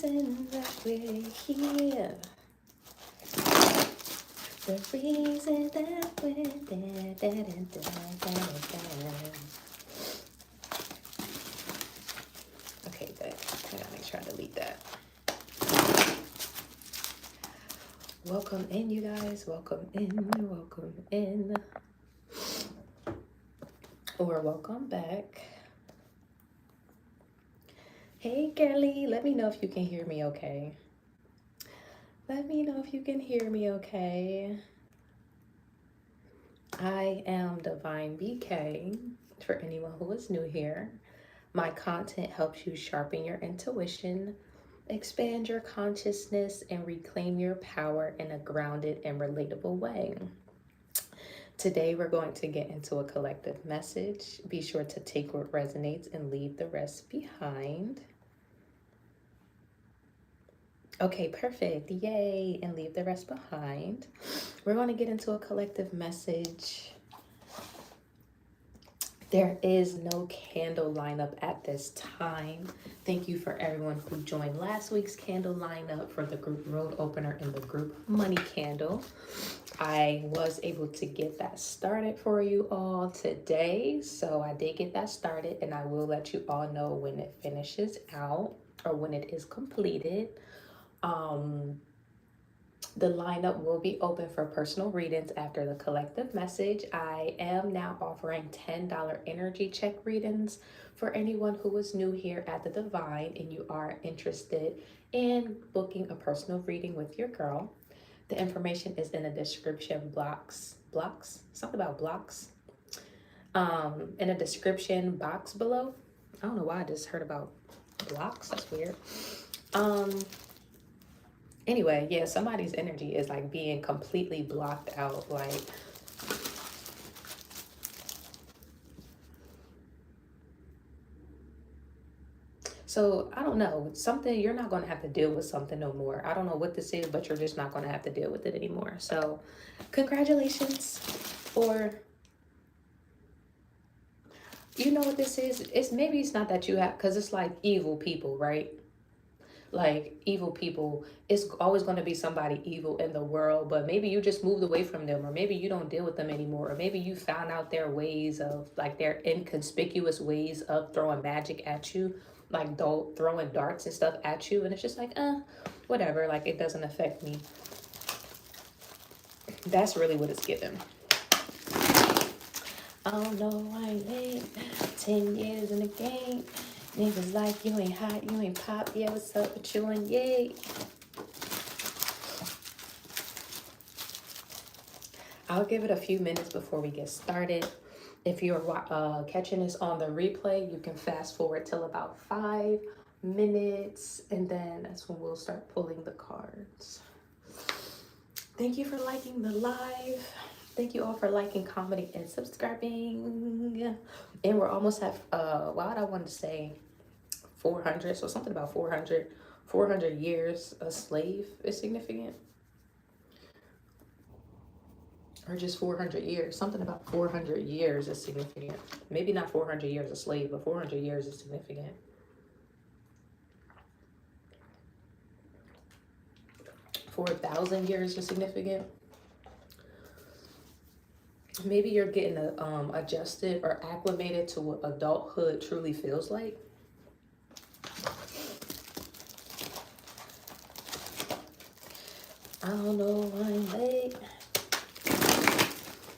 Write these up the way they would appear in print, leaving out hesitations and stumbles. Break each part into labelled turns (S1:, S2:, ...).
S1: reason that we're here. The reason that we're there. Okay, good. I gotta make sure I delete that. Welcome in, you guys. Welcome in. Welcome in. Or welcome back. Hey, girly. Let me know if you can hear me okay. Let me know if you can hear me okay. I am Divine BK. For anyone who is new here, my content helps you sharpen your intuition, expand your consciousness, and reclaim your power in a grounded and relatable way. Today, we're going to get into a collective message. Be sure to take what resonates and leave the rest behind. Okay, perfect. Yay. And leave the rest behind. We're going to get into a collective message. There is no candle lineup at this time. Thank you for everyone who joined last week's candle lineup for the group road opener and the group money candle. I was able to get that started for you all today. So I did get that started, and I will let you all know when it finishes out or when it is completed. The lineup will be open for personal readings after the collective message. I am now offering $10 energy check readings for anyone who is new here at the Divine and you are interested in booking a personal reading with your girl. The information is in the description blocks, something about blocks. In the description box below. I don't know why I just heard about blocks. That's weird. Anyway, yeah, somebody's energy is like being completely blocked out. Like, so I don't know, something, you're not going to have to deal with something no more. I don't know what this is, but you're just not going to have to deal with it anymore. So congratulations. Or, you know what this is? It's maybe it's not that you have, because it's like evil people, right? Like evil people, it's always going to be somebody evil in the world, but maybe you just moved away from them, or maybe you don't deal with them anymore, or maybe you found out their ways of, like, their inconspicuous ways of throwing magic at you, like throwing darts and stuff at you, and it's just like, whatever, like it doesn't affect me. That's really what it's given. Oh no, I ain't late. 10 years in the game. Niggas like you ain't hot, you ain't pop. Yeah, what's up with you and yay? I'll give it a few minutes before we get started. If you're catching this on the replay, you can fast forward till about 5 minutes, and then that's when we'll start pulling the cards. Thank you for liking the live. Thank you all for liking, commenting, and subscribing. And we're almost at, what I wanted to say, 400. So something about 400 years a slave is significant. Or just 400 years. Something about 400 years is significant. Maybe not 400 years a slave, but 400 years is significant. $4,000 years is significant. Maybe you're getting adjusted or acclimated to what adulthood truly feels like. I don't know, I'm late.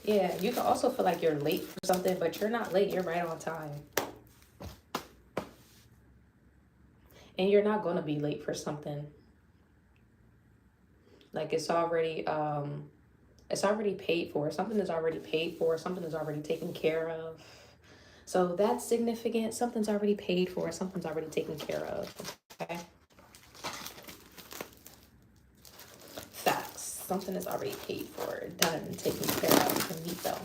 S1: Yeah, you can also feel like you're late for something, but you're not late. You're right on time. And you're not going to be late for something. Like it's already paid for. Something is already paid for. Something is already taken care of. So that's significant. Something's already paid for. Something's already taken care of. Okay. Facts. Something is already paid for, done, taken care of. Finito.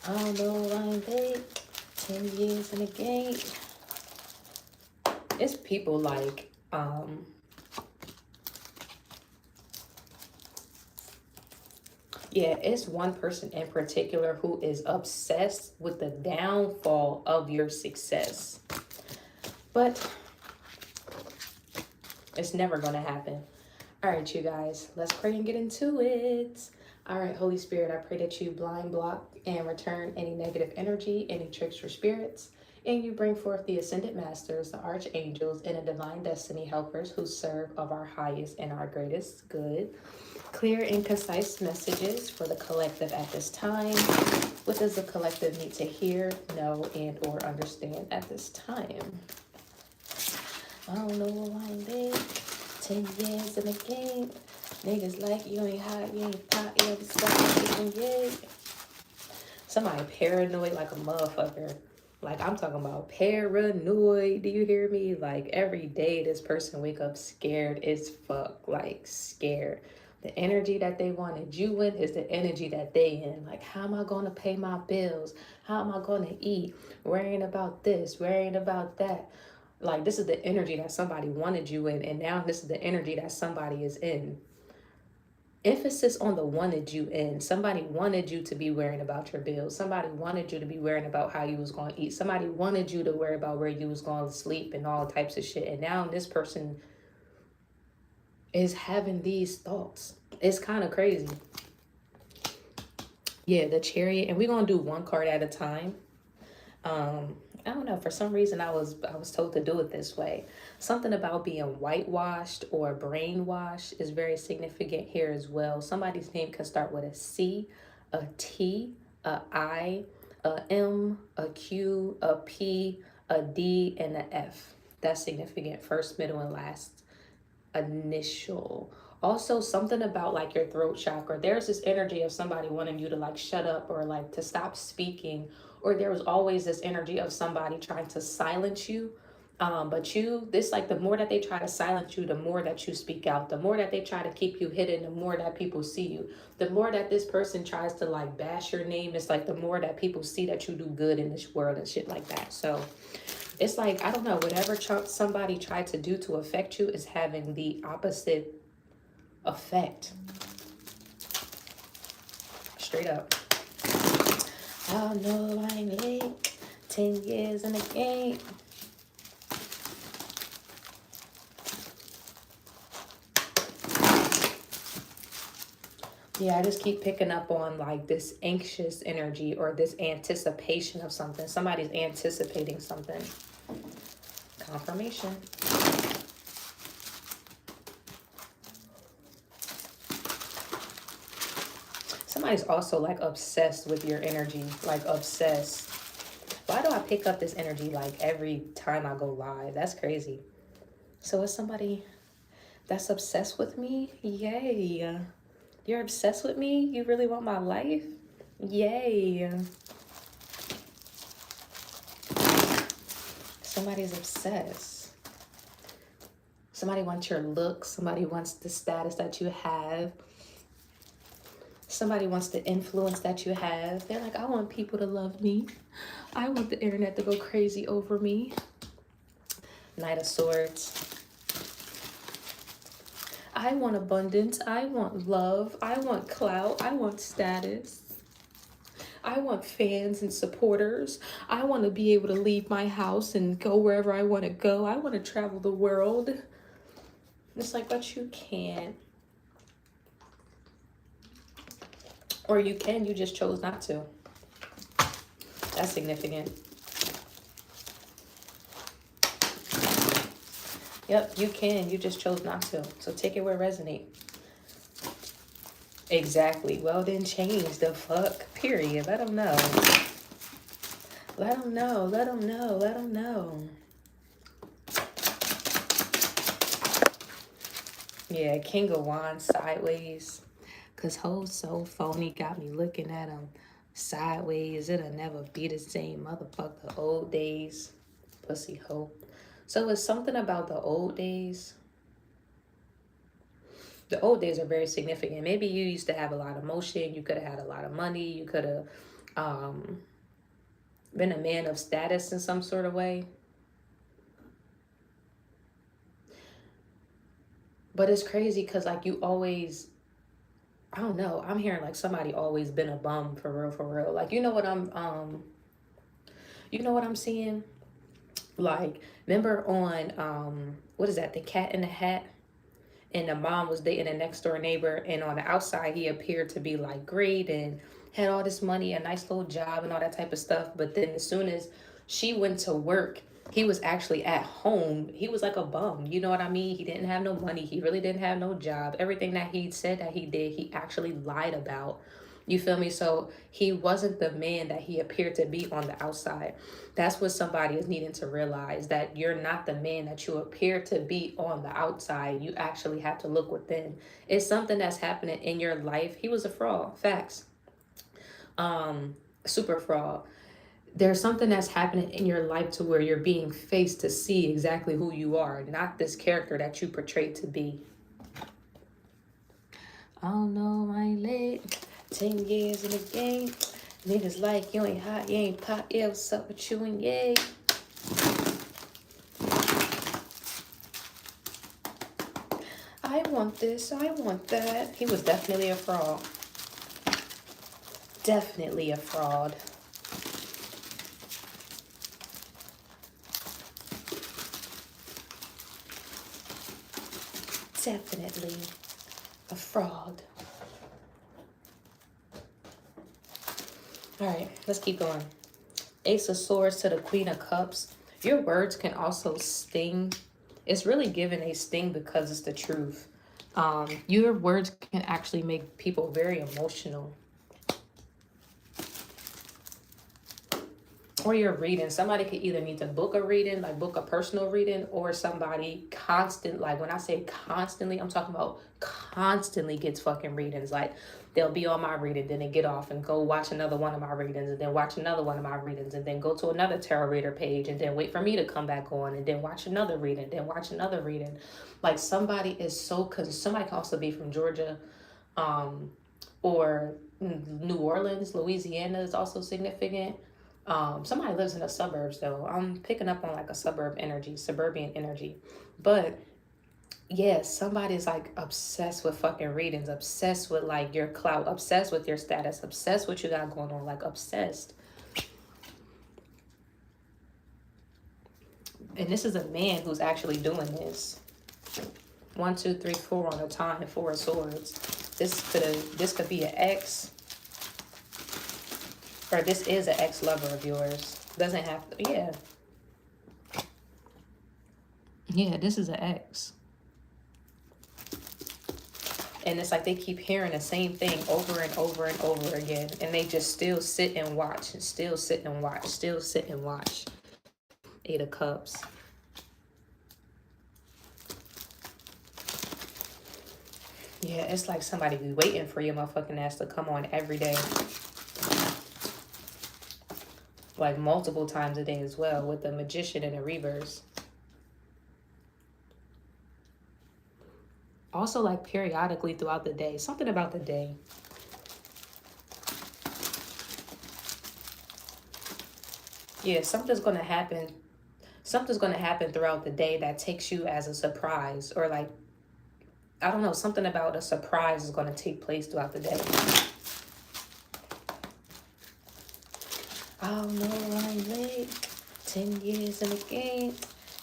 S1: I don't know, I'm late. 10 years in the game. It's people like, Yeah, it's one person in particular who is obsessed with the downfall of your success. But it's never going to happen. All right, you guys, let's pray and get into it. All right, Holy Spirit, I pray that you blind block and return any negative energy, any tricks or spirits, and you bring forth the ascended masters, the archangels, and the divine destiny helpers who serve of our highest and our greatest good. Clear and concise messages for the collective at this time. What does the collective need to hear, know, and or understand at this time? I don't know why they 10 years in the game. Niggas like you ain't hot, you ain't pop, you ain't stop, yeah. Somebody paranoid like a motherfucker. Like, I'm talking about paranoid. Do you hear me? Like, every day this person wake up scared as fuck. Like, scared. The energy that they wanted you in is the energy that they in. Like, how am I going to pay my bills? How am I going to eat? Worrying about this, worrying about that. Like, this is the energy that somebody wanted you in, and now this is the energy that somebody is in. Emphasis on the wanted you in. Somebody wanted you to be worrying about your bills. Somebody wanted you to be worrying about how you was going to eat. Somebody wanted you to worry about where you was going to sleep and all types of shit. And now this person is having these thoughts. It's kind of crazy. Yeah, the Chariot. And we're going to do one card at a time. I don't know, for some reason I was told to do it this way. Something about being whitewashed or brainwashed is very significant here as well. Somebody's name can start with a C, a T, a I, a M, a Q, a P, a D, and a F. That's significant. First, middle, and last initial. Also, something about like your throat chakra. There's this energy of somebody wanting you to like shut up or like to stop speaking, or there was always this energy of somebody trying to silence you. But this, like, the more that they try to silence you, the more that you speak out. The more that they try to keep you hidden, the more that people see you. The more that this person tries to like bash your name, it's like the more that people see that you do good in this world and shit like that. So it's like, I don't know, whatever somebody tried to do to affect you is having the opposite effect. Straight up. I know I ain't late. 10 years in the game. Yeah, I just keep picking up on like this anxious energy or this anticipation of something. Somebody's anticipating something. Confirmation. Somebody's also like obsessed with your energy, like obsessed. Why do I pick up this energy like every time I go live? That's crazy. So is somebody that's obsessed with me? Yay. You're obsessed with me? You really want my life? Yay. Somebody's obsessed. Somebody wants your look. Somebody wants the status that you have. Somebody wants the influence that you have. They're like, I want people to love me. I want the internet to go crazy over me. Knight of Swords. I want abundance. I want love. I want clout. I want status. I want fans and supporters. I want to be able to leave my house and go wherever I want to go. I want to travel the world. It's like, but you can't. Or you can, you just chose not to. That's significant. Yep, you can, you just chose not to. So take it where it resonates. Exactly. Well, then change the fuck, period. Let them know. Let them know, let them know, let them know. Yeah, King of Wands sideways. Because hoes so phony, got me looking at him sideways. It'll never be the same, motherfucker. Old days. Pussy hoe. So it's something about the old days. The old days are very significant. Maybe you used to have a lot of motion. You could have had a lot of money. You could have been a man of status in some sort of way. But it's crazy because like you always I don't know. I'm hearing like somebody always been a bum for real, for real. Like, you know what I'm seeing? Like, remember on what is that? The Cat in the Hat? And the mom was dating a next door neighbor, and on the outside he appeared to be like great and had all this money, a nice little job and all that type of stuff. But then as soon as she went to work, he was actually at home. He was like a bum, you know what I mean? He didn't have no money, he really didn't have no job. Everything that he said that he did, he actually lied about. You feel me? So he wasn't the man that he appeared to be on the outside. That's what somebody is needing to realize, that you're not the man that you appear to be on the outside. You actually have to look within. It's something that's happening in your life. He was a fraud. Facts. Super fraud. There's something that's happening in your life to where you're being faced to see exactly who you are, not this character that you portrayed to be. I don't know, I ain't late. 10 years in the game. Niggas like you ain't hot, you ain't pop. Yeah, what's up with you and yay? I want this, I want that. He was definitely a fraud. Definitely a fraud. Definitely a fraud. All right, let's keep going. Ace of Swords to the Queen of Cups. Your words can also sting. It's really giving a sting because it's the truth. Your words can actually make people very emotional. Or your reading. Somebody could either need to book a reading, like book a personal reading, or somebody constant, like when I say constantly, I'm talking about constantly gets fucking readings. Like they'll be on my reading, then they get off and go watch another one of my readings, and then watch another one of my readings, and then go to another tarot reader page, and then wait for me to come back on, and then watch another reading, then watch another reading. Like somebody is so, somebody can also be from Georgia, or New Orleans, Louisiana is also significant. Somebody lives in the suburbs though. I'm picking up on like a suburban energy. But yeah, somebody's like obsessed with fucking readings, obsessed with like your clout, obsessed with your status, obsessed with what you got going on, like obsessed. And this is a man who's actually doing this. 1, 2, 3, 4 on a time, 4 of swords. This could be an ex. Or this is an ex-lover of yours. Doesn't have to, yeah. Yeah, this is an ex. And it's like they keep hearing the same thing over and over and over again. And they just still sit and watch, and still sit and watch, still sit and watch. 8 of Cups. Yeah, it's like somebody be waiting for your motherfucking ass to come on every day. Like multiple times a day as well, with the Magician in the reverse. Also like periodically throughout the day. Something about the day. Yeah, something's going to happen. Something's going to happen throughout the day that takes you as a surprise. Or like, I don't know, something about a surprise is going to take place throughout the day. Oh no, I'm late. 10 years in the game.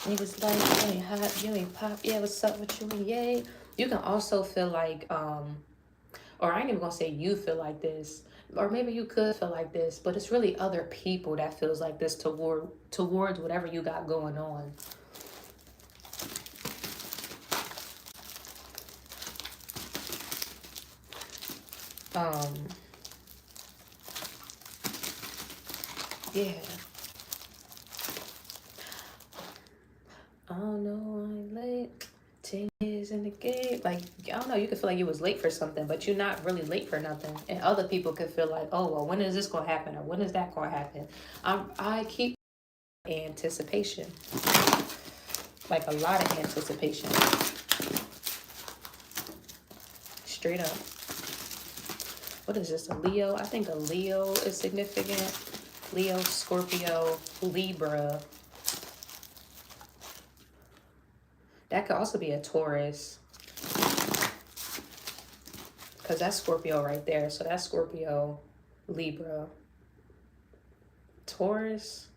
S1: Niggas like you ain't hot, you ain't pop. Yeah, what's up with you and yay? You can also feel like, or I ain't even gonna say you feel like this, or maybe you could feel like this, but it's really other people that feels like this towards whatever you got going on. Yeah. Oh no, I'm late. 10 years in the game. Like, I don't know, you could feel like you was late for something, but you're not really late for nothing. And other people could feel like, oh, well, when is this going to happen? Or when is that going to happen? I keep anticipation. Like a lot of anticipation. Straight up. What is this, a Leo? I think a Leo is significant. Leo, Scorpio, Libra. That could also be a Taurus. Because that's Scorpio right there. So that's Scorpio, Libra, Taurus,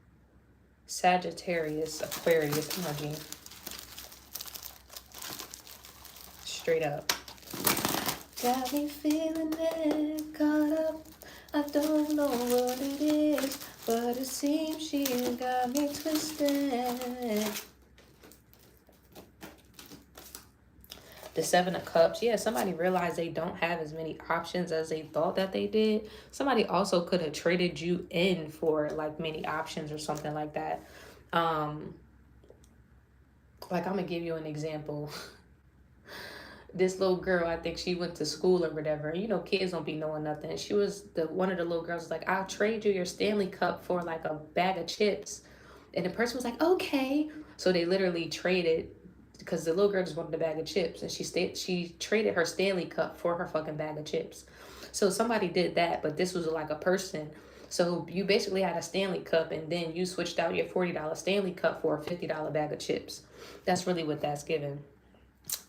S1: Sagittarius, Aquarius energy. Straight up. Got me feeling it, caught up. I don't know what it is, but it seems she got me twisted. The Seven of Cups. Yeah, somebody realized they don't have as many options as they thought that they did. Somebody also could have traded you in for like many options or something like that. Like I'm gonna give you an example. This little girl, I think she went to school or whatever. You know, kids don't be knowing nothing. She was one of the little girls was like, I'll trade you your Stanley Cup for like a bag of chips. And the person was like, okay. So they literally traded, because the little girl just wanted a bag of chips, and she traded her Stanley Cup for her fucking bag of chips. So somebody did that, but this was like a person. So you basically had a Stanley Cup, and then you switched out your $40 Stanley Cup for a $50 bag of chips. That's really what that's given.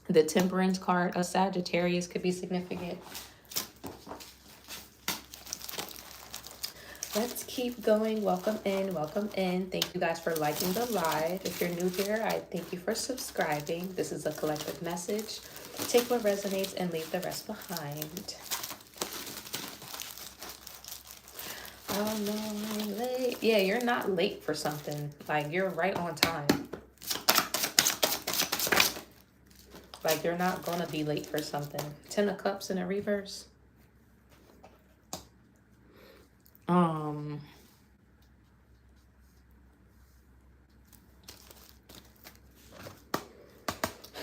S1: The Temperance card of Sagittarius could be significant. Let's keep going. Welcome in, welcome in. Thank you guys for liking the live. If you're new here, I thank you for subscribing. This is a collective message. Take what resonates and leave the rest behind. Oh no, I'm late. Yeah, you're not late for something. Like, you're right on time. Like, you're not gonna be late for something. 10 of Cups in a reverse.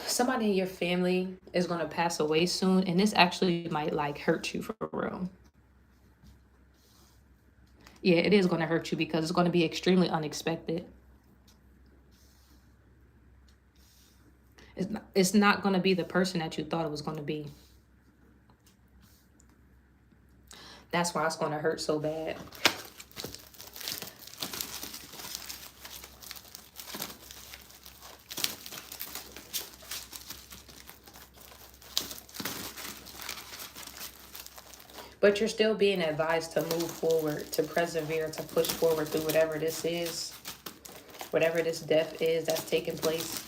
S1: Somebody in your family is gonna pass away soon, and this actually might like hurt you for real. Yeah, it is gonna hurt you because it's gonna be extremely unexpected. It's not gonna be the person that you thought it was gonna be. That's why it's gonna hurt so bad. But you're still being advised to move forward, to persevere, to push forward through whatever this is, whatever this death is that's taking place,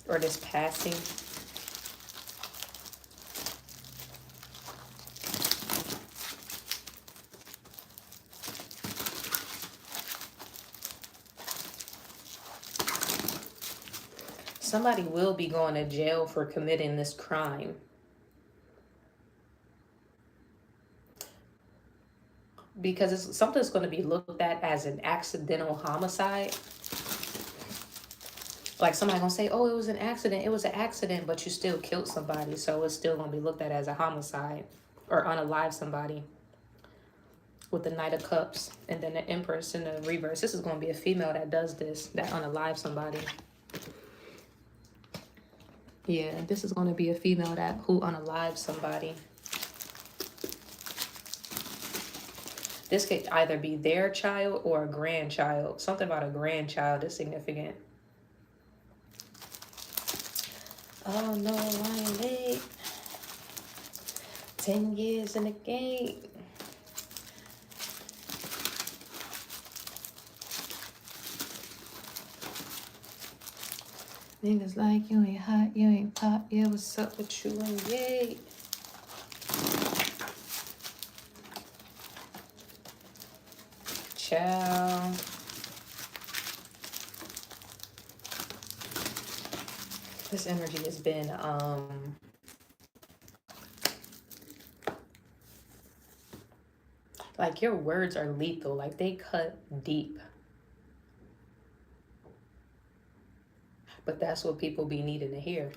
S1: or this passing. Somebody will be going to jail for committing this crime. Because something's going to be looked at as an accidental homicide. Like, somebody going to say, oh, it was an accident. It was an accident, but you still killed somebody. So it's still going to be looked at as a homicide or unalive somebody. With the Knight of Cups and then the Empress in the reverse. This is going to be a female that does this, that unalive somebody. Yeah, this is going to be a female who unalives somebody. This could either be their child or a grandchild. Something about a grandchild is significant. Oh no, I ain't late. 10 years in the game. Niggas like, you ain't hot, you ain't pop. Yeah, what's up with you and yay? Ciao. This energy has been like, your words are lethal. Like, they cut deep. But that's what people be needing to hear.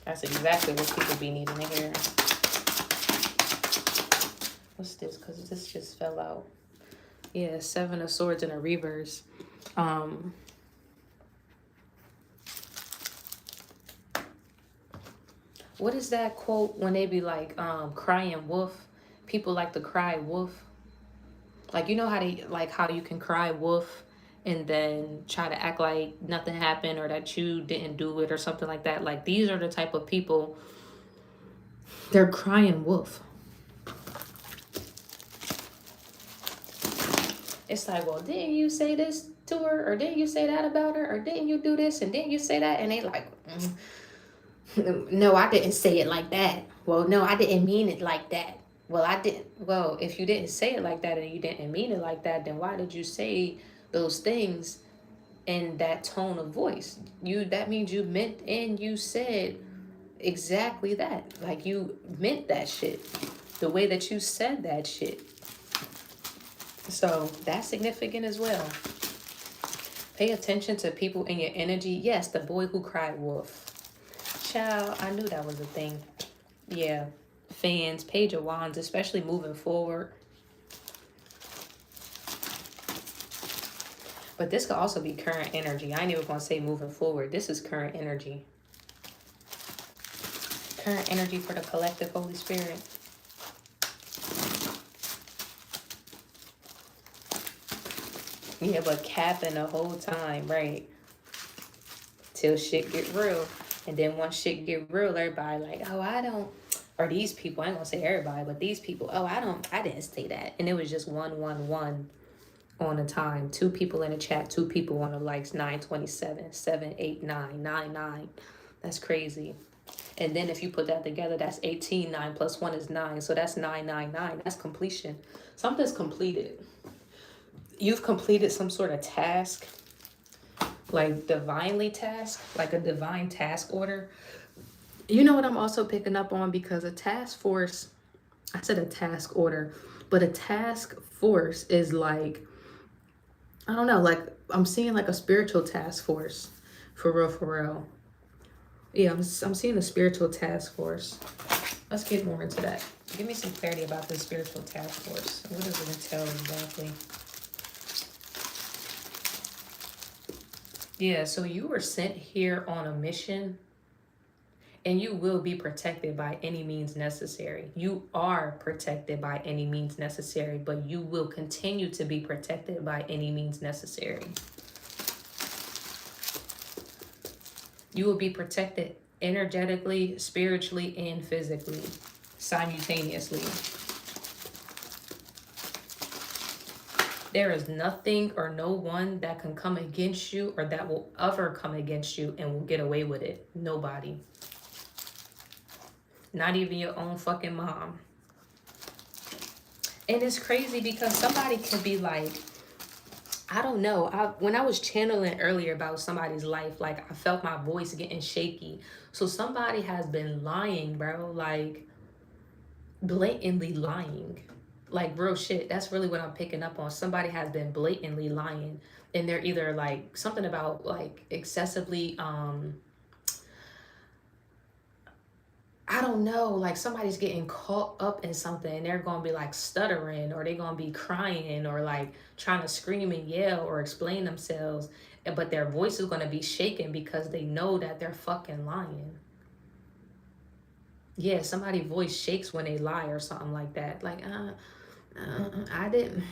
S1: That's exactly what people be needing to hear. What's this? Because this just fell out. Yeah, 7 of Swords in a reverse. What is that quote when they be like, crying wolf? People like to cry wolf. Like, you know how how you can cry wolf and then try to act like nothing happened or that you didn't do it or something like that. Like, these are the type of people, they're crying wolf. It's like, well, didn't you say this to her, or didn't you say that about her, or didn't you do this and didn't you say that? And they like, no, I didn't say it like that. Well, no, I didn't mean it like that. Well, I didn't. Well, if you didn't say it like that and you didn't mean it like that, then why did you say those things in that tone of voice? That means you meant and you said exactly that. Like, you meant that shit. The way that you said that shit. So that's significant as well. Pay attention to people in your energy. Yes, the boy who cried wolf. Child, I knew that was a thing. Yeah. Fans, Page of Wands, especially moving forward. But this could also be current energy. I ain't even gonna say moving forward. This is current energy. Current energy for the collective, Holy Spirit. Yeah, but capping the whole time, right? Till shit get real. And then once shit get real, everybody like, oh, I don't, or these people, I ain't gonna say everybody, but these people, oh, I didn't say that. And it was just 111 on a time. 2 people in the chat, 2 people on the likes, 927, 789, 99. That's crazy. And then if you put that together, that's 18. 9 plus 1 is 9. So that's 999. That's completion. Something's completed. You've completed some sort of task, like divinely task, like a divine task order. You know what I'm also picking up on? Because a task force, I said a task order, but a task force is like, I don't know, like I'm seeing like a spiritual task force. For real, for real. Yeah, I'm seeing a spiritual task force. Let's get more into that. Give me some clarity about this spiritual task force. What does it entail exactly? Yeah, so you were sent here on a mission, and you will be protected by any means necessary. You are protected by any means necessary, but you will continue to be protected by any means necessary. You will be protected energetically, spiritually, and physically simultaneously. There is nothing or no one that can come against you or that will ever come against you and will get away with it. Nobody. Not even your own fucking mom. And it's crazy because somebody could be like, I don't know. When I was channeling earlier about somebody's life, like I felt my voice getting shaky. So somebody has been lying, bro. Like blatantly lying. Like real shit. That's really what I'm picking up on. Somebody has been blatantly lying. And they're either like something about like excessively I don't know, like somebody's getting caught up in something and they're gonna be like stuttering or they're gonna be crying or like trying to scream and yell or explain themselves, but their voice is gonna be shaken because they know that they're fucking lying. Yeah, somebody's voice shakes when they lie or something like that. Like, I didn't.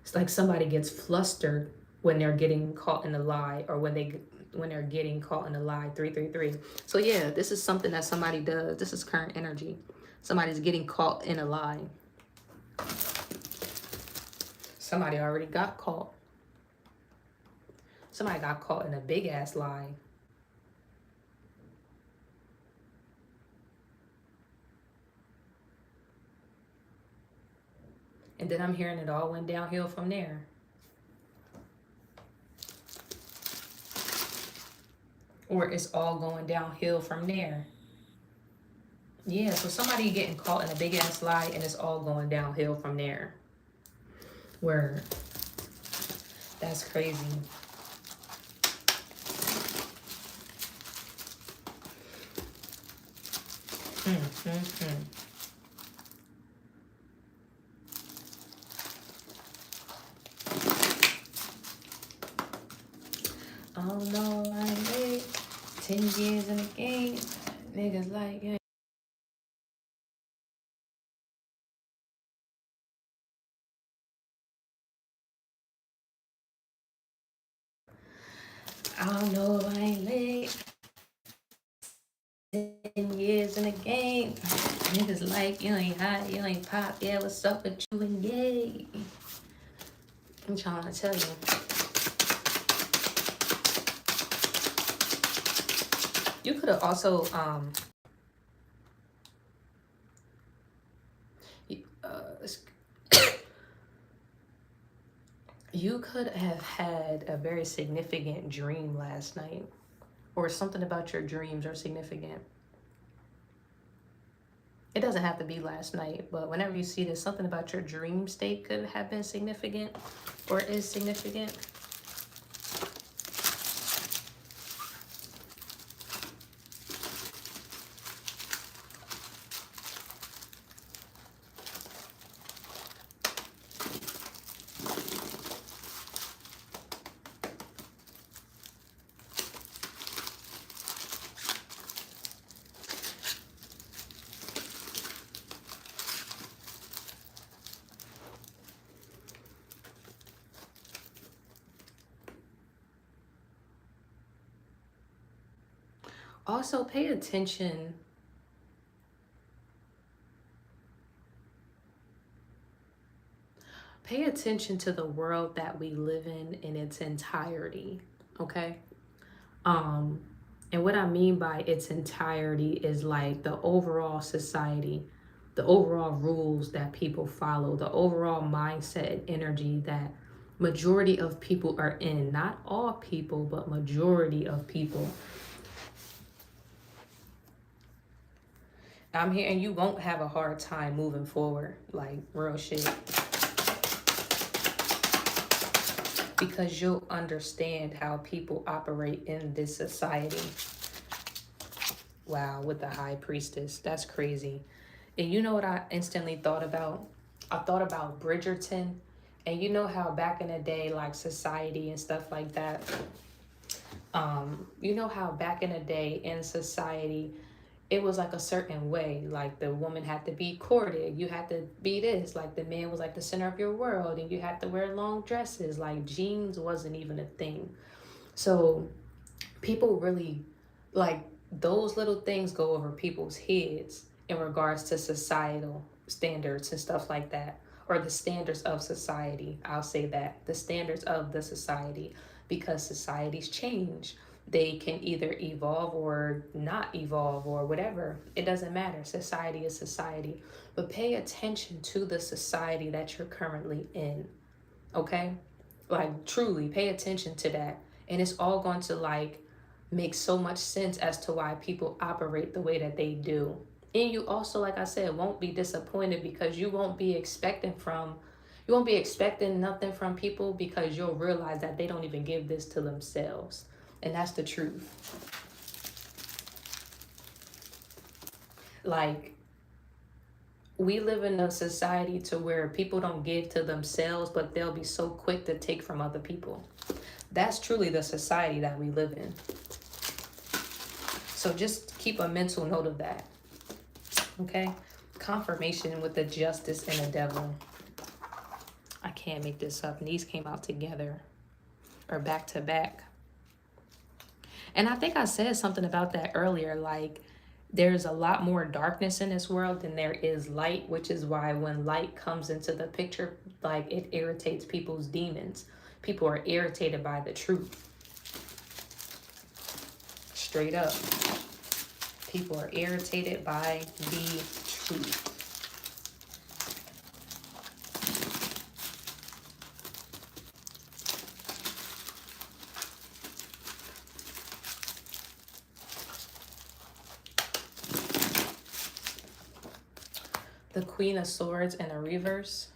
S1: It's like somebody gets flustered when they're getting caught in a lie or when they're getting caught in a lie. 333. So yeah, this is something that somebody does. This is current energy. Somebody's getting caught in a lie. Somebody already got caught. Somebody got caught in a big ass lie. And then I'm hearing it all went downhill from there. Or it's all going downhill from there. Yeah, so somebody getting caught in a big ass lie and it's all going downhill from there. Word. That's crazy. Oh no, I ain't 10 years in the game. Niggas like, I don't know if I ain't late. 10 years in the game. Niggas like, you ain't hot, you ain't pop. Yeah, what's up with you and yay? I'm trying to tell you. You could have also, you could have had a very significant dream last night, or something about your dreams are significant. It doesn't have to be last night, but whenever you see this, something about your dream state could have been significant or is significant. Also, pay attention. Pay attention to the world that we live in its entirety, okay? And what I mean by its entirety is like the overall society, the overall rules that people follow, the overall mindset and energy that majority of people are in. Not all people, but majority of people. I'm here and you won't have a hard time moving forward, like real shit. Because you'll understand how people operate in this society. Wow, with the high priestess. That's crazy. And you know what I instantly thought about? I thought about Bridgerton. And you know how back in the day, like society and stuff like that, you know how back in the day in society, it was like a certain way. Like the woman had to be courted. You had to be this. Like the man was like the center of your world. And you had to wear long dresses. Like jeans wasn't even a thing. So people really, like, those little things go over people's heads in regards to societal standards and stuff like that, or the standards of society. I'll say that the standards of the society, because societies change. They can either evolve or not evolve or whatever. It doesn't matter. Society is society. But pay attention to the society that you're currently in. Okay? Like truly pay attention to that. And it's all going to like make so much sense as to why people operate the way that they do. And you also, like I said, won't be disappointed because you won't be expecting nothing from people, because you'll realize that they don't even give this to themselves. And that's the truth. Like, we live in a society to where people don't give to themselves, but they'll be so quick to take from other people. That's truly the society that we live in. So just keep a mental note of that. Okay? Confirmation with the justice and the devil. I can't make this up. And these came out together, or back to back. And I think I said something about that earlier. Like, there's a lot more darkness in this world than there is light, which is why when light comes into the picture, like, it irritates people's demons. People are irritated by the truth. Straight up. People are irritated by the truth. The Queen of Swords in a reverse.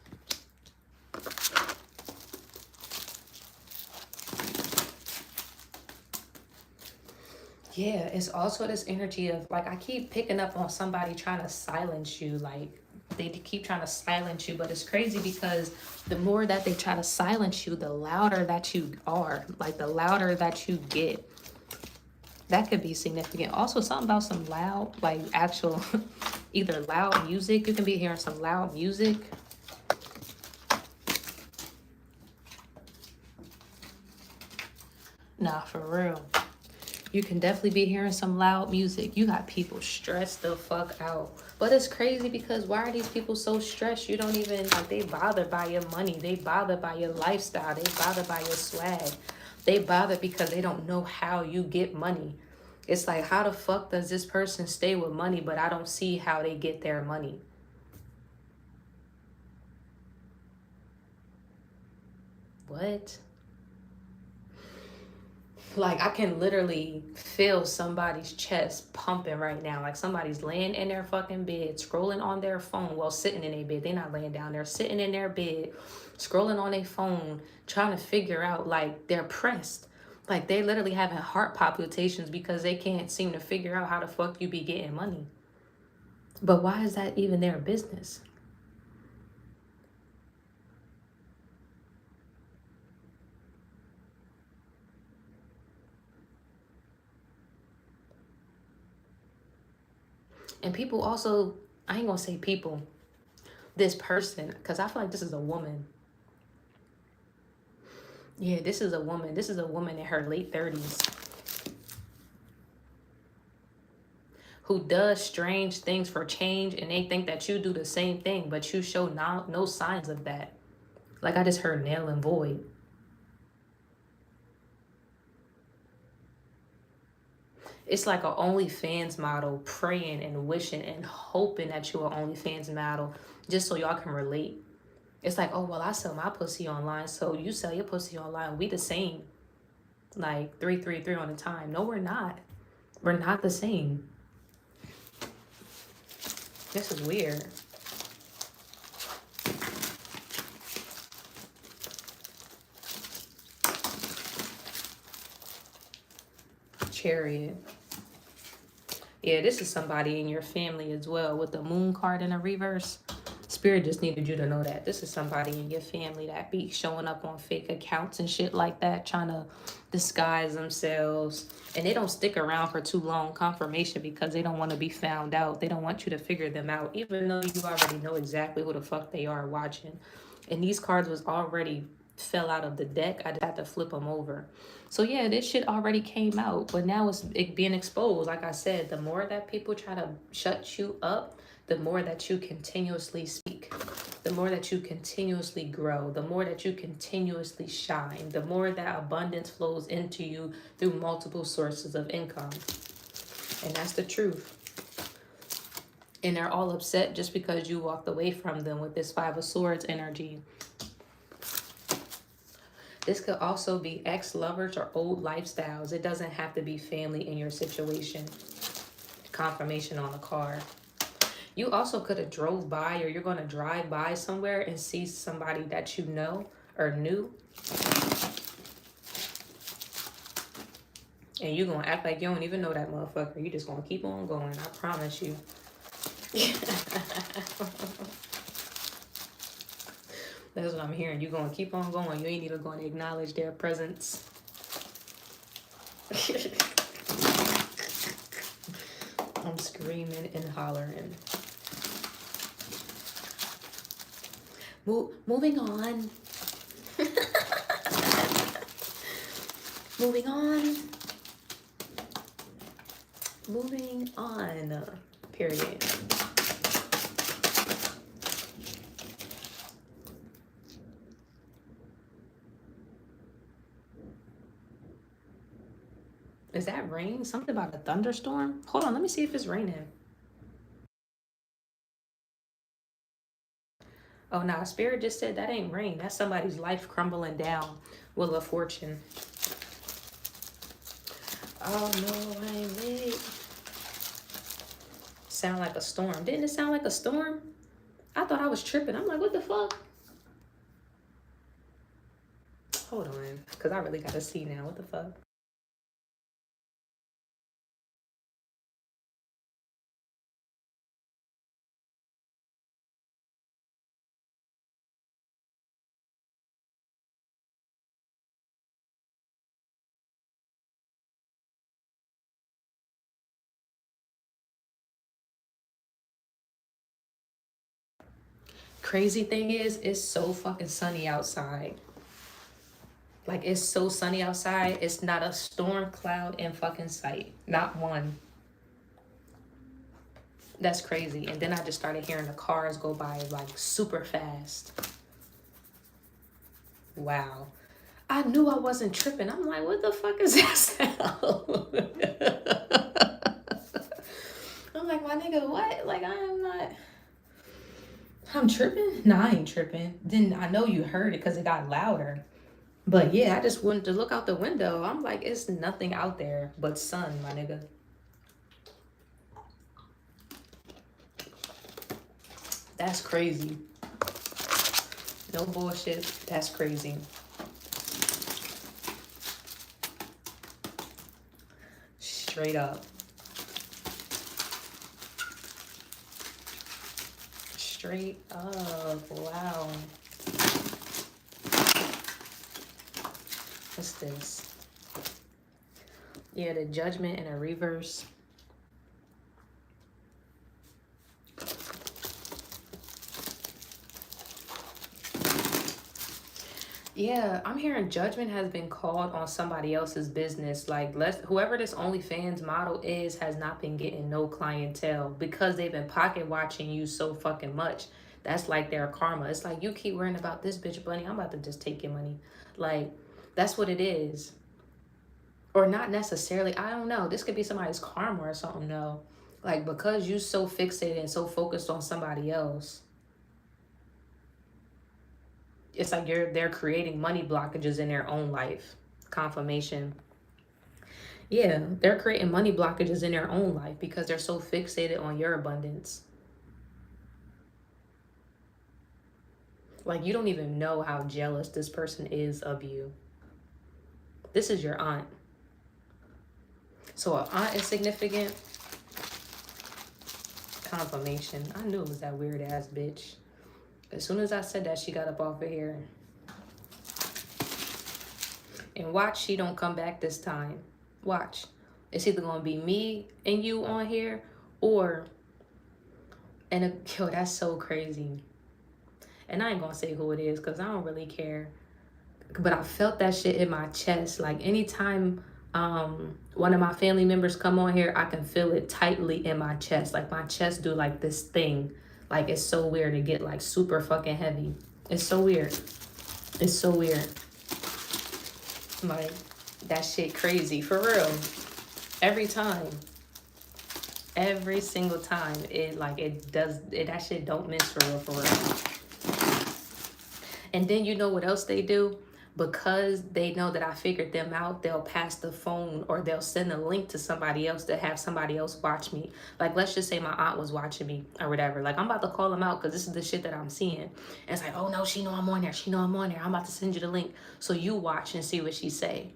S1: Yeah, it's also this energy of, like, I keep picking up on somebody trying to silence you. Like, they keep trying to silence you, but it's crazy because the more that they try to silence you, the louder that you are. Like, the louder that you get. That could be significant. Also, something about some loud, like, actual, either loud music. You can be hearing some loud music. Nah, for real. You can definitely be hearing some loud music. You got people stressed the fuck out. But it's crazy because why are these people so stressed? You don't even, like, they bothered by your money. They bothered by your lifestyle. They bothered by your swag. They bothered because they don't know how you get money. It's like, how the fuck does this person stay with money, but I don't see how they get their money? What? Like, I can literally feel somebody's chest pumping right now. Like, somebody's laying in their fucking bed, scrolling on their phone. Well, sitting in their bed. They're not laying down. They're sitting in their bed, scrolling on their phone, trying to figure out, like, they're pressed. Like, they literally having heart palpitations because they can't seem to figure out how the fuck you be getting money. But why is that even their business? And people also, I ain't gonna say people, this person, because I feel like this is a woman. Yeah, this is a woman. This is a woman in her late 30s who does strange things for change, and they think that you do the same thing, but you show no signs of that. Like I just heard nail and void. It's like a OnlyFans model praying and wishing and hoping that you're an OnlyFans model just so y'all can relate. It's like, oh, well, I sell my pussy online, so you sell your pussy online. We the same. Like 333 on the time. No, we're not. We're not the same. This is weird. Chariot. Yeah, this is somebody in your family as well with the moon card in a reverse. Spirit just needed you to know that. This is somebody in your family that be showing up on fake accounts and shit like that, trying to disguise themselves. And they don't stick around for too long, confirmation, because they don't want to be found out. They don't want you to figure them out, even though you already know exactly who the fuck they are watching. And these cards was already fell out of the deck. I just had to flip them over. So yeah, this shit already came out, but now it's being exposed. Like I said, the more that people try to shut you up, the more that you continuously speak, the more that you continuously grow, the more that you continuously shine, the more that abundance flows into you through multiple sources of income. And that's the truth. And they're all upset just because you walked away from them with this Five of Swords energy. This could also be ex-lovers or old lifestyles. It doesn't have to be family in your situation. Confirmation on the card. You also could have drove by, or you're going to drive by somewhere and see somebody that you know or knew. And you're going to act like you don't even know that motherfucker. You just going to keep on going. I promise you. That's what I'm hearing. You're going to keep on going. You ain't even going to acknowledge their presence. I'm screaming and hollering. Moving on. Moving on. Moving on. Period. Is that rain? Something about a thunderstorm? Hold on, let me see if it's raining. Oh, nah, Spirit just said that ain't rain. That's somebody's life crumbling down. Wheel of Fortune. Oh, no, I ain't ready. Sound like a storm. Didn't it sound like a storm? I thought I was tripping. I'm like, what the fuck? Hold on, because I really got to see now. What the fuck? Crazy thing is, it's so fucking sunny outside. Like, it's so sunny outside. It's not a storm cloud in fucking sight. Not one. That's crazy. And then I just started hearing the cars go by like super fast. Wow. I knew I wasn't tripping. I'm like, what the fuck is that sound? I'm like, my nigga, what? Like, I am not. I'm tripping? Nah, I ain't tripping. Then I know you heard it because it got louder. But yeah, I just wanted to look out the window. I'm like, it's nothing out there but sun, my nigga. That's crazy. No bullshit. That's crazy. Straight up. Straight up. Wow. What's this? Yeah, the Judgment in a reverse. Yeah, I'm hearing judgment has been called on somebody else's business. Like, whoever this OnlyFans model is has not been getting no clientele because they've been pocket watching you so fucking much. That's like their karma. It's like, you keep worrying about this bitch, bunny. I'm about to just take your money. Like, that's what it is. Or not necessarily. I don't know. This could be somebody's karma or something, though. Like, because you so fixated and so focused on somebody else, it's like they're creating money blockages in their own life. Confirmation. Yeah, they're creating money blockages in their own life because they're so fixated on your abundance. Like, you don't even know how jealous this person is of you. This is your aunt. So an aunt is significant. Confirmation. I knew it was that weird ass bitch. As soon as I said that, she got up off of here. And watch, she don't come back this time. Watch. It's either going to be me and you on here, or... And yo, that's so crazy. And I ain't going to say who it is because I don't really care. But I felt that shit in my chest. Like, anytime one of my family members come on here, I can feel it tightly in my chest. Like, my chest do like this thing. Like, it's so weird to get like super fucking heavy. It's so weird. It's so weird. Like, that shit crazy. For real. Every time. Every single time. That shit don't miss for real. And then you know what else they do? Because they know that I figured them out, they'll pass the phone or they'll send a link to somebody else to have somebody else watch me. Like, let's just say my aunt was watching me or whatever. Like, I'm about to call them out because this is the shit that I'm seeing. And it's like, oh no, she know I'm on there. She know I'm on there. I'm about to send you the link so you watch and see what she say.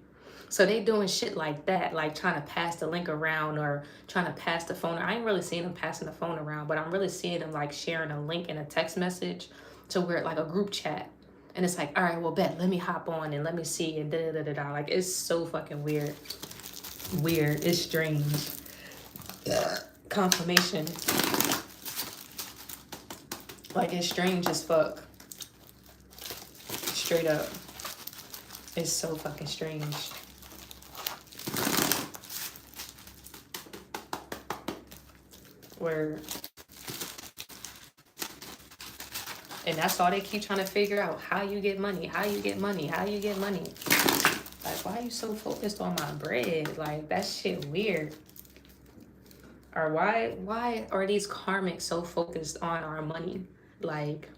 S1: So they doing shit like that, like trying to pass the link around or trying to pass the phone. I ain't really seeing them passing the phone around, but I'm really seeing them like sharing a link in a text message to where like a group chat. And it's like, all right, well, bet, let me hop on and let me see and da-da-da-da-da. Like, it's so fucking weird. Weird. It's strange. Confirmation. Like, it's strange as fuck. Straight up. It's so fucking strange. Where... And that's all they keep trying to figure out. How you get money. How you get money. How you get money. Like, why are you so focused on my bread? Like, that shit weird. Or why are these karmics so focused on our money? Like,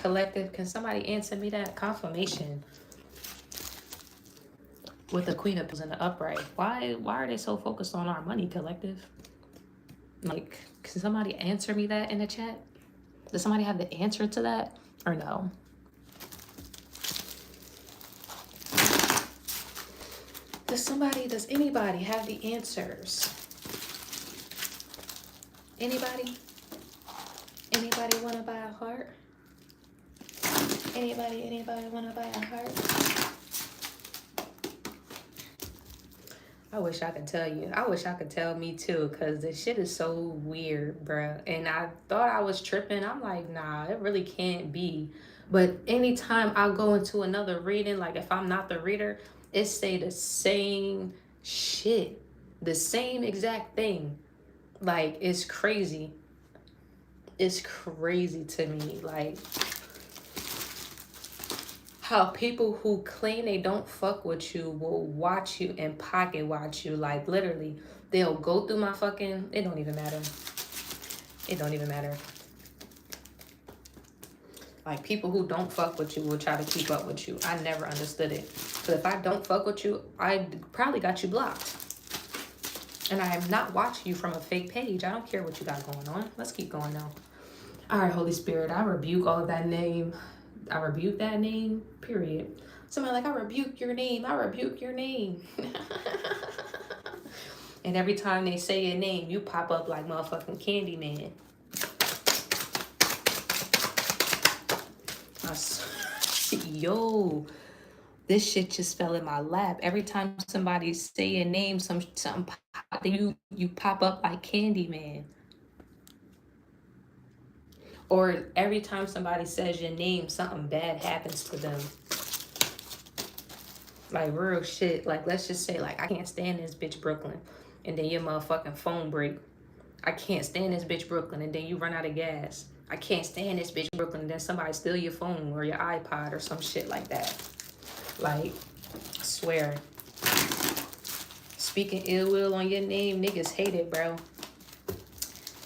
S1: collective, can somebody answer me that? Confirmation. With the Queen of Pentacles in the upright. Why are they so focused on our money, collective? Like, can somebody answer me that in the chat? Does somebody have the answer to that or no? Does anybody have the answers? Anybody? Anybody want to buy a heart? Anybody want to buy a heart? I wish I could tell you. I wish I could tell me too, because this shit is so weird, bruh. And I thought I was tripping. I'm like, nah, it really can't be. But anytime I go into another reading, like if I'm not the reader, it say the same shit, the same exact thing. Like, it's crazy. It's crazy to me. Like, how people who claim they don't fuck with you will watch you and pocket watch you. Like, literally, they'll go through my fucking, it don't even matter. It don't even matter. Like, people who don't fuck with you will try to keep up with you. I never understood it. But if I don't fuck with you, I probably got you blocked. And I am not watching you from a fake page. I don't care what you got going on. Let's keep going now. All right, Holy Spirit, I rebuke all of that name. I rebuke that name, period. Somebody like, I rebuke your name. I rebuke your name. And every time they say your name, you pop up like motherfucking Candyman. Yo, this shit just fell in my lap. Every time somebody say your name, something pop, you pop up like Candyman. Or every time somebody says your name, something bad happens to them. Like, real shit. Like, let's just say, like, I can't stand this bitch Brooklyn, and then your motherfucking phone break. I can't stand this bitch Brooklyn, and then you run out of gas. I can't stand this bitch Brooklyn, and then somebody steal your phone or your iPod or some shit like that. Like, I swear. Speaking ill will on your name, niggas hate it, bro.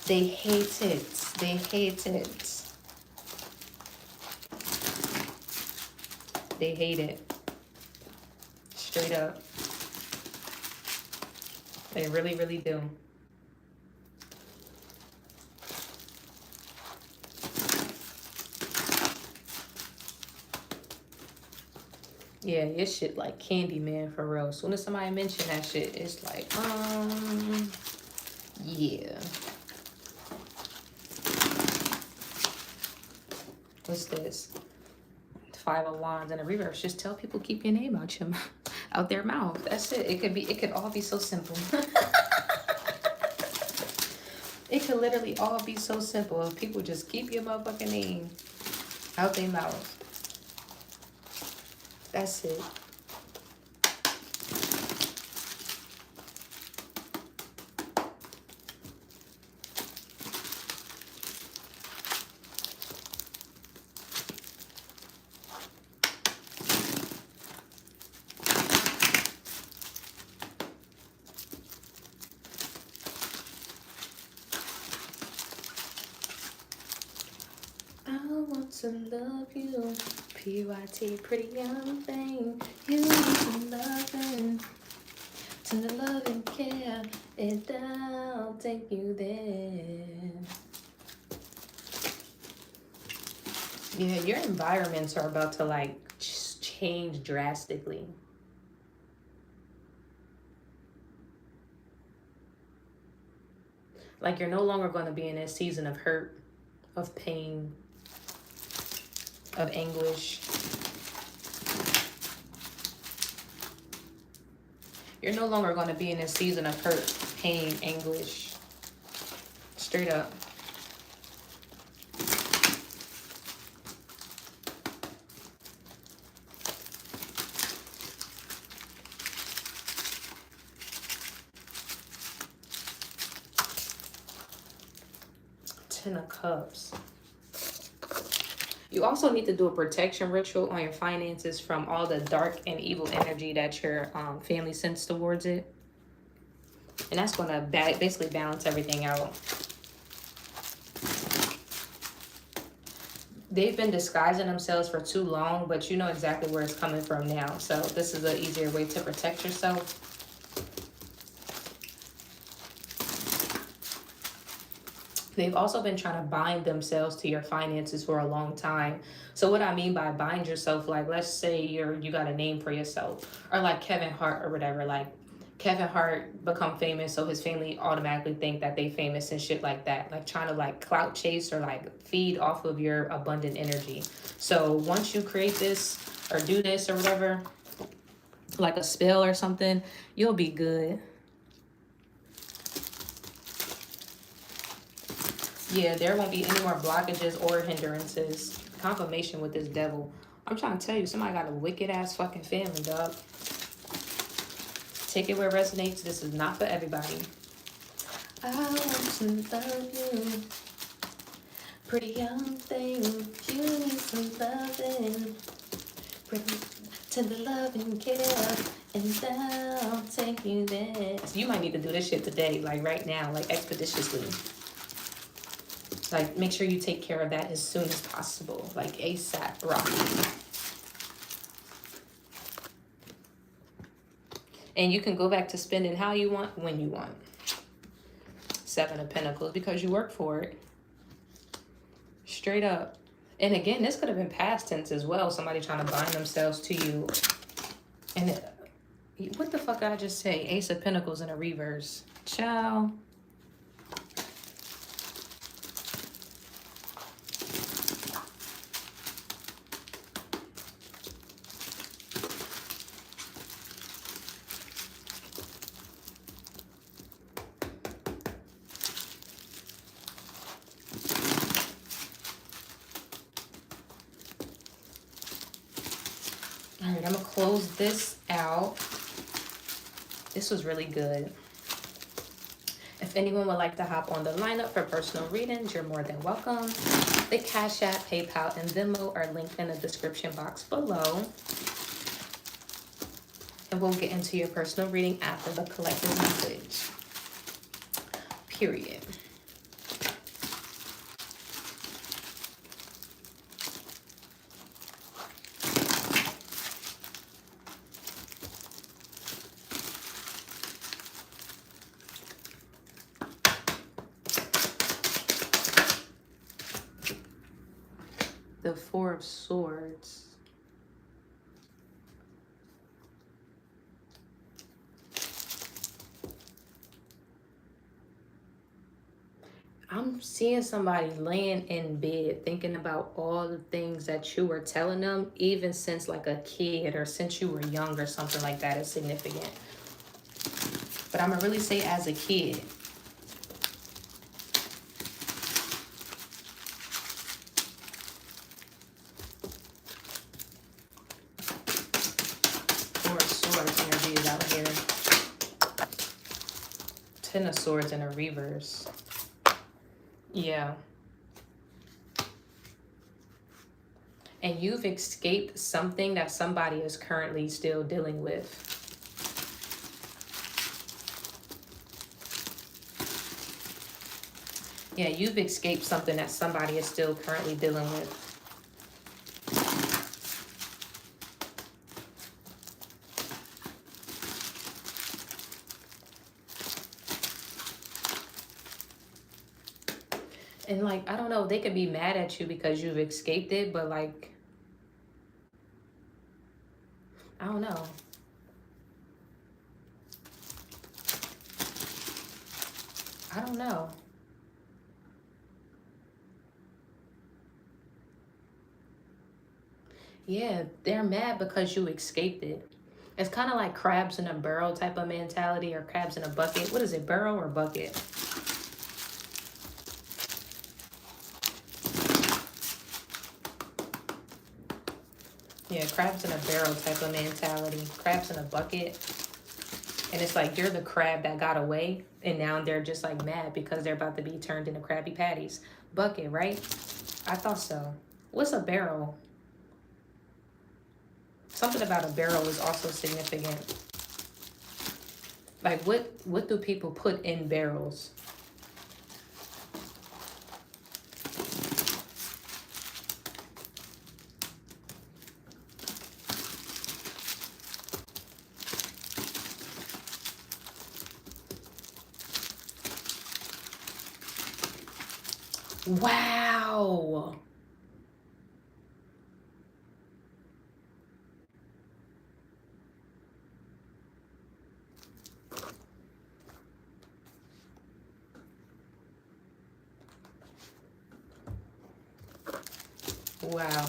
S1: They hate it. They hate it. They hate it. Straight up. They really, really do. Yeah, your shit like Candyman for real. As soon as somebody mention that shit, it's like, yeah. What's this? 5 of Wands in a reverse. Just tell people keep your name out their mouth. That's it. It could all be so simple. It could literally all be so simple if people just keep your motherfucking name out their mouth. That's it. To love you, PYT, pretty young thing. You need some loving, to love and care, and I'll take you there. Yeah, your environments are about to like just change drastically. Like, you're no longer going to be in a season of hurt, of pain, of anguish. You're no longer going to be in a season of hurt, pain, anguish. Straight up. Ten of Cups. You also need to do a protection ritual on your finances from all the dark and evil energy that your family sends towards it. And that's going to basically balance everything out. They've been disguising themselves for too long, but you know exactly where it's coming from now. So this is an easier way to protect yourself. They've also been trying to bind themselves to your finances for a long time. So what I mean by bind yourself, like, let's say you got a name for yourself, or like Kevin Hart or whatever. Like, Kevin Hart become famous, so his family automatically think that they famous and shit like that. Like, trying to like clout chase or like feed off of your abundant energy. So once you create this or do this or whatever, like a spell or something, you'll be good. Yeah, there won't be any more blockages or hindrances. Confirmation with this devil. I'm trying to tell you, somebody got a wicked ass fucking family, dog. Take it where it resonates. This is not for everybody. I want to love you. Pretty young thing. You need some loving. Pretty tender loving care. And I'll take you there. So you might need to do this shit today, like right now, like expeditiously. Like, make sure you take care of that as soon as possible. Like, ASAP, Rocky. And you can go back to spending how you want, when you want. 7 of Pentacles, because you work for it. Straight up. And again, this could have been past tense as well. Somebody trying to bind themselves to you. And what the fuck did I just say? Ace of Pentacles in a reverse. Ciao. All right, I'm gonna close this out. This was really good. If anyone would like to hop on the lineup for personal readings, you're more than welcome. The Cash App, PayPal, and Venmo are linked in the description box below. And we'll get into your personal reading after the collective message. Period. The 4 of Swords. I'm seeing somebody laying in bed thinking about all the things that you were telling them, even since like a kid or since you were young or something like that is significant. But I'm going to really say as a kid. Out here. 10 of Swords in a reverse. Yeah. And you've escaped something that somebody is currently still dealing with. Yeah, you've escaped something that somebody is still currently dealing with. And like, I don't know, they could be mad at you because you've escaped it, but like, I don't know. I don't know. Yeah, they're mad because you escaped it. It's kind of like crabs in a barrel type of mentality, or crabs in a bucket. What is it, barrel or bucket? Yeah, crabs in a barrel type of mentality. Crabs in a bucket. And it's like you're the crab that got away, and now they're just like mad because they're about to be turned into Krabby Patties. Bucket, right? I thought so. What's a barrel? Something about a barrel is also significant. Like, what do people put in barrels? Wow. Wow.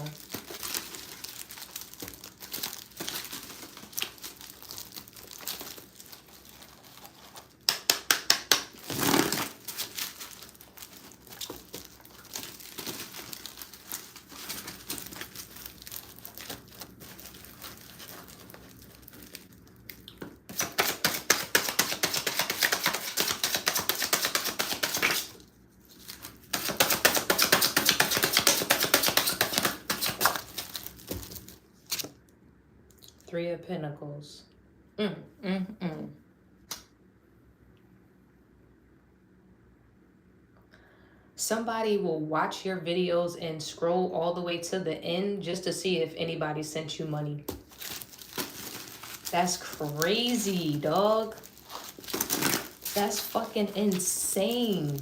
S1: Three of Pentacles. Mm, mm, mm. Somebody will watch your videos and scroll all the way to the end just to see if anybody sent you money. That's crazy, dog. That's fucking insane.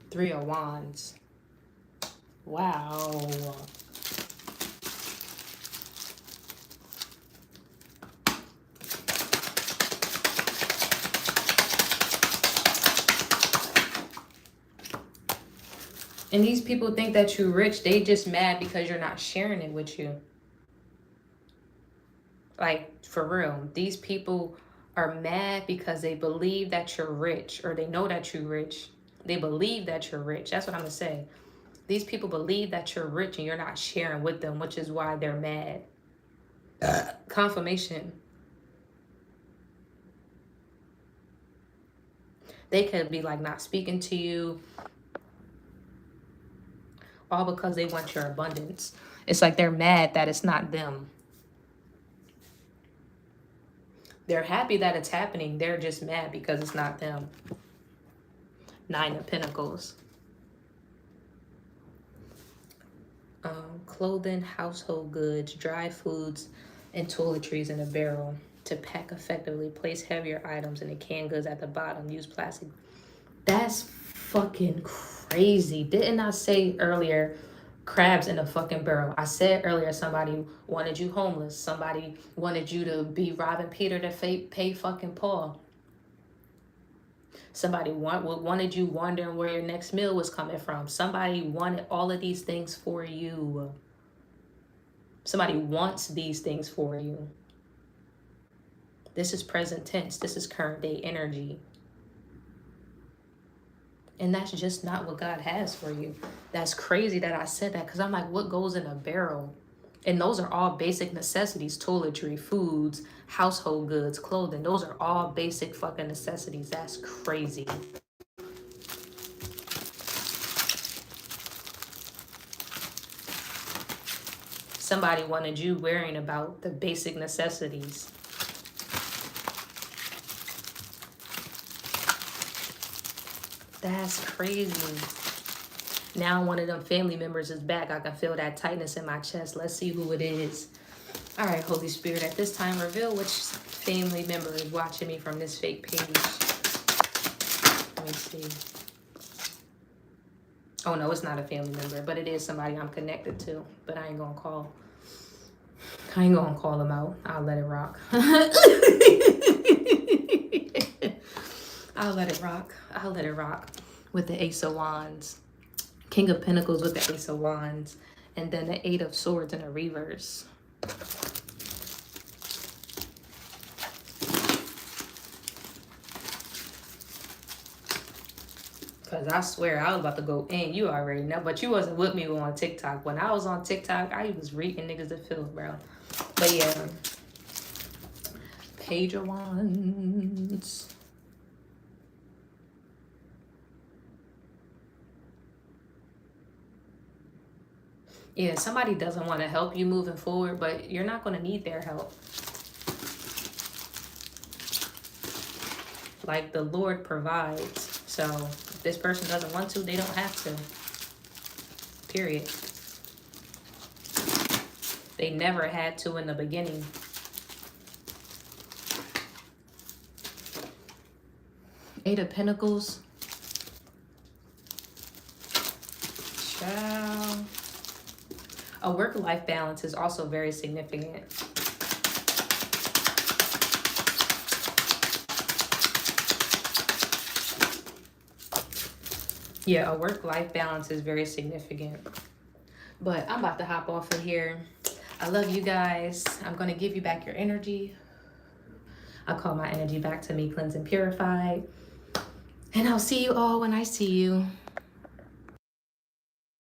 S1: Three of Wands. Wow. And these people think that you're rich. They just mad because you're not sharing it with you. Like, for real. These people are mad because they believe that you're rich, or they know that you're rich. They believe that you're rich. That's what I'm going to say. These people believe that you're rich and you're not sharing with them, which is why they're mad. Confirmation. They could be like not speaking to you, all because they want your abundance. It's like they're mad that it's not them. They're happy that it's happening. They're just mad because it's not them. Nine of Pentacles. Clothing, household goods, dry foods, and toiletries in a barrel. To pack effectively, place heavier items in the canned goods at the bottom. Use plastic. That's fucking crazy. Didn't I say earlier crabs in a fucking barrel? I said earlier somebody wanted you homeless. Somebody wanted you to be robbing Peter to pay fucking Paul. Somebody wanted you wondering where your next meal was coming from. Somebody wanted all of these things for you. Somebody wants these things for you. This is present tense. This is current day energy. And that's just not what God has for you. That's crazy that I said that, because I'm like, what goes in a barrel? And those are all basic necessities. Toiletry, foods, household goods, clothing. Those are all basic fucking necessities. That's crazy. Somebody wanted you worrying about the basic necessities. That's crazy. Now one of them family members is back. I can feel that tightness in my chest. Let's see who it is. All right, Holy Spirit, at this time, reveal which family member is watching me from this fake page. Let me see. Oh, no, it's not a family member, but it is somebody I'm connected to. But I ain't going to call. I ain't going to call them out. I'll let it rock. I'll let it rock. I'll let it rock with the Ace of Wands. King of Pentacles with the Ace of Wands. And then the Eight of Swords in a reverse. Because I swear I was about to go in. You already know. But you wasn't with me on TikTok. When I was on TikTok, I was reading niggas the feels, bro. But yeah. Page of Wands. Yeah, somebody doesn't want to help you moving forward, but you're not going to need their help. Like, the Lord provides. So if this person doesn't want to, they don't have to. Period. They never had to in the beginning. Eight of Pentacles. Ciao. A work-life balance is also very significant. Yeah, a work-life balance is very significant. But I'm about to hop off of here. I love you guys. I'm going to give you back your energy. I'll call my energy back to me, cleansed and purified. And I'll see you all when I see you.